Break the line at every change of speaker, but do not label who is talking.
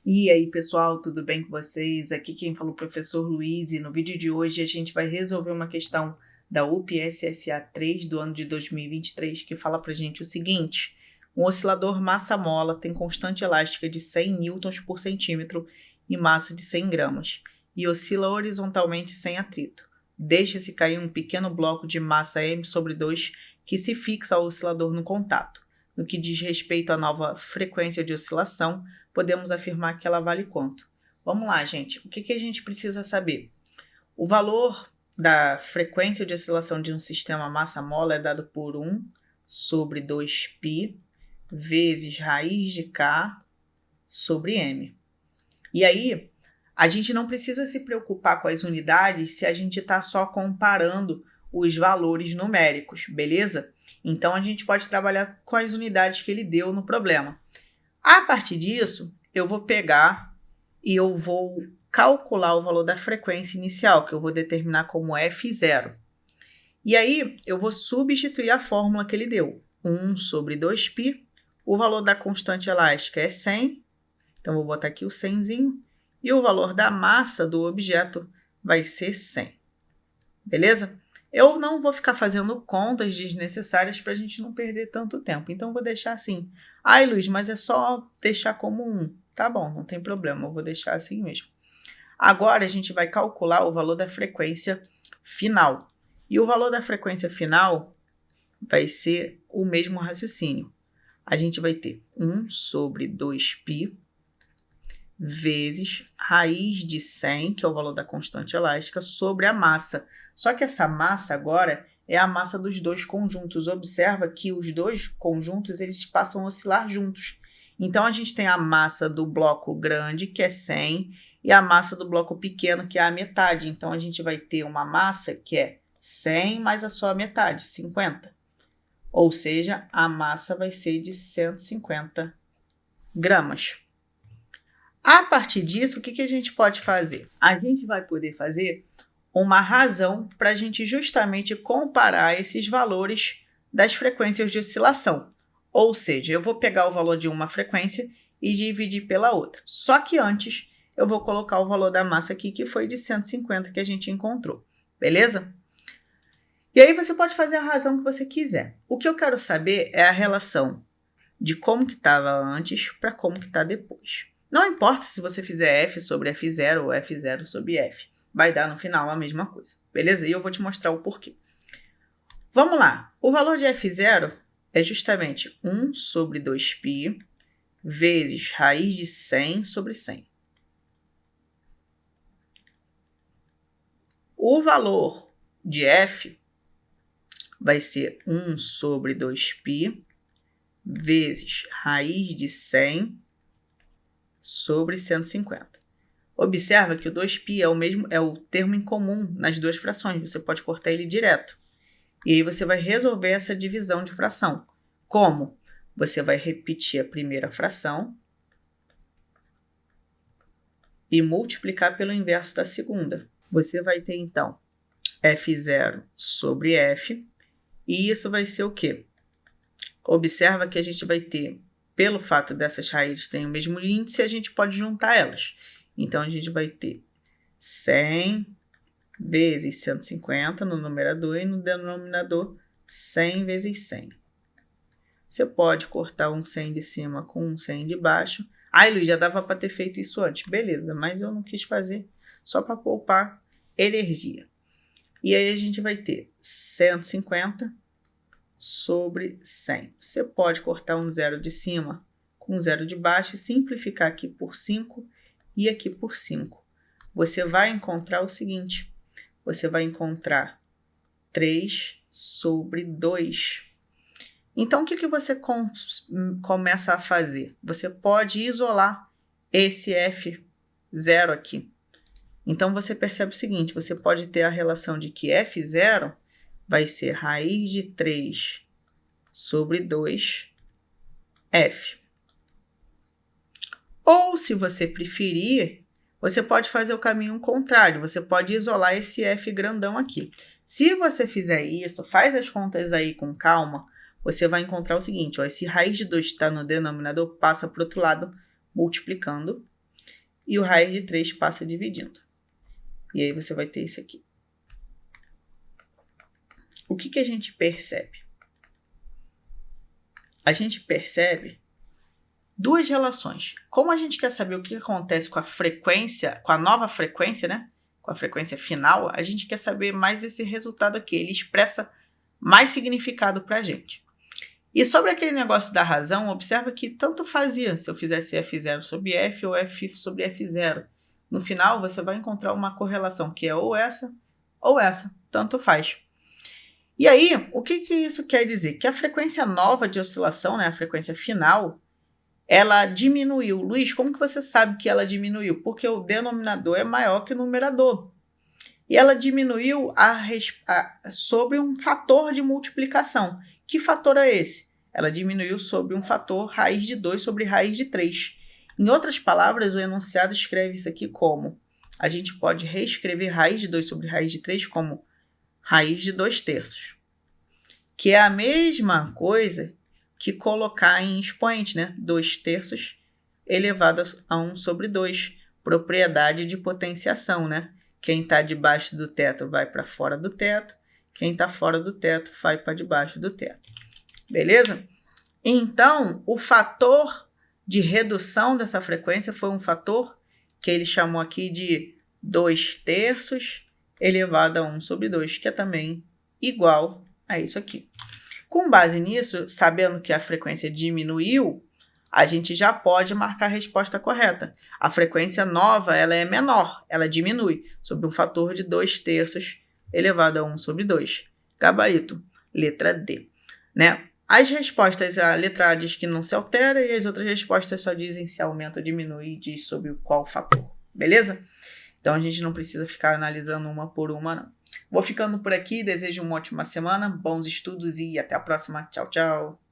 E aí, pessoal, tudo bem com vocês? Aqui quem fala é o professor Luiz e no vídeo de hoje a gente vai resolver uma questão da UPSSA 3 do ano de 2023 que fala pra gente o seguinte: um oscilador massa-mola tem constante elástica de 100 newtons por centímetro e massa de 100 gramas e oscila horizontalmente sem atrito. Deixa-se cair um pequeno bloco de massa m/2 que se fixa ao oscilador no contato. No que diz respeito à nova frequência de oscilação, podemos afirmar que ela vale quanto? Vamos lá, gente. O que a gente precisa saber? O valor da frequência de oscilação de um sistema massa-mola é dado por 1 sobre 2π vezes raiz de k sobre m. E aí, a gente não precisa se preocupar com as unidades se a gente está só comparando os valores numéricos, beleza? Então, a gente pode trabalhar com as unidades que ele deu no problema. A partir disso, eu vou pegar e eu vou calcular o valor da frequência inicial, que eu vou determinar como F0. E aí, eu vou substituir a fórmula que ele deu. 1 sobre 2π, o valor da constante elástica é 100, então vou botar aqui o 100zinho, e o valor da massa do objeto vai ser 100. Beleza? Eu não vou ficar fazendo contas desnecessárias para a gente não perder tanto tempo. Então, vou deixar assim. Ai, Luiz, mas é só deixar como 1. Tá bom, não tem problema, eu vou deixar assim mesmo. Agora, a gente vai calcular o valor da frequência final. E o valor da frequência final vai ser o mesmo raciocínio. A gente vai ter 1 sobre 2π vezes raiz de 100, que é o valor da constante elástica, sobre a massa. Só que essa massa agora é a massa dos dois conjuntos. Observa que os dois conjuntos eles passam a oscilar juntos. Então, a gente tem a massa do bloco grande, que é 100, e a massa do bloco pequeno, que é a metade. Então, a gente vai ter uma massa que é 100 mais a sua metade, 50. Ou seja, a massa vai ser de 150 gramas. A partir disso, o que a gente pode fazer? A gente vai poder fazer uma razão para a gente justamente comparar esses valores das frequências de oscilação. Ou seja, eu vou pegar o valor de uma frequência e dividir pela outra. Só que antes, eu vou colocar o valor da massa aqui, que foi de 150 que a gente encontrou. Beleza? E aí você pode fazer a razão que você quiser. O que eu quero saber é a relação de como que estava antes para como que está depois. Não importa se você fizer F sobre F0 ou F0 sobre F. Vai dar no final a mesma coisa, beleza? E eu vou te mostrar o porquê. Vamos lá. O valor de F0 é justamente 1 sobre 2π vezes raiz de 100 sobre 100. O valor de F vai ser 1 sobre 2π vezes raiz de 100 sobre 150. Observa que o 2π é o termo em comum nas duas frações. Você pode cortar ele direto. E aí você vai resolver essa divisão de fração. Como? Você vai repetir a primeira fração e multiplicar pelo inverso da segunda. Você vai ter, então, F0 sobre F. E isso vai ser o quê? Observa que a gente vai ter, pelo fato dessas raízes terem o mesmo índice, a gente pode juntar elas. Então, a gente vai ter 100 vezes 150 no numerador e no denominador 100 vezes 100. Você pode cortar um 100 de cima com um 100 de baixo. Ai, Luiz, já dava para ter feito isso antes. Beleza, mas eu não quis fazer só para poupar energia. E aí, a gente vai ter 150 sobre 100. Você pode cortar um zero de cima com um zero de baixo e simplificar aqui por 5 e aqui por 5. Você vai encontrar o seguinte, você vai encontrar 3 sobre 2. Então, o que você começa a fazer? Você pode isolar esse F0 aqui. Então, você percebe o seguinte, você pode ter a relação de que F0 vai ser raiz de 3 sobre 2 F. Ou, se você preferir, você pode fazer o caminho contrário. Você pode isolar esse F grandão aqui. Se você fizer isso, faz as contas aí com calma, você vai encontrar o seguinte, ó, esse raiz de 2 que está no denominador passa para o outro lado multiplicando. e o raiz de 3 passa dividindo. E aí você vai ter isso aqui. O que a gente percebe? A gente percebe duas relações. Como a gente quer saber o que acontece com a frequência, com a nova frequência, né? Com a frequência final, a gente quer saber mais esse resultado aqui. Ele expressa mais significado para a gente. E sobre aquele negócio da razão, observa que tanto fazia se eu fizesse F0 sobre F ou F sobre F0. No final, você vai encontrar uma correlação que é ou essa, tanto faz. E aí, o que isso quer dizer? Que a frequência nova de oscilação, né, a frequência final, ela diminuiu. Luiz, como que você sabe que ela diminuiu? Porque o denominador é maior que o numerador. E ela diminuiu sobre um fator de multiplicação. Que fator é esse? Ela diminuiu sobre um fator raiz de 2 sobre raiz de 3. Em outras palavras, o enunciado escreve isso aqui como... A gente pode reescrever raiz de 2 sobre raiz de 3 como raiz de 2/3. Que é a mesma coisa que colocar em expoente, né? 2/3 elevado a 1 sobre 2. Propriedade de potenciação, né? Quem está debaixo do teto vai para fora do teto. Quem está fora do teto vai para debaixo do teto. Beleza? Então, o fator de redução dessa frequência foi um fator que ele chamou aqui de 2/3 elevado a 1 sobre 2, que é também igual a isso aqui. Com base nisso, sabendo que a frequência diminuiu, a gente já pode marcar a resposta correta. A frequência nova ela é menor, ela diminui, sob um fator de 2/3 elevado a 1 sobre 2. Gabarito, letra D. Né? As respostas, a letra A diz que não se altera e as outras respostas só dizem se aumenta ou diminui e diz sobre qual fator. Beleza? Então a gente não precisa ficar analisando uma por uma, não. Vou ficando por aqui, desejo uma ótima semana, bons estudos e até a próxima. Tchau, tchau!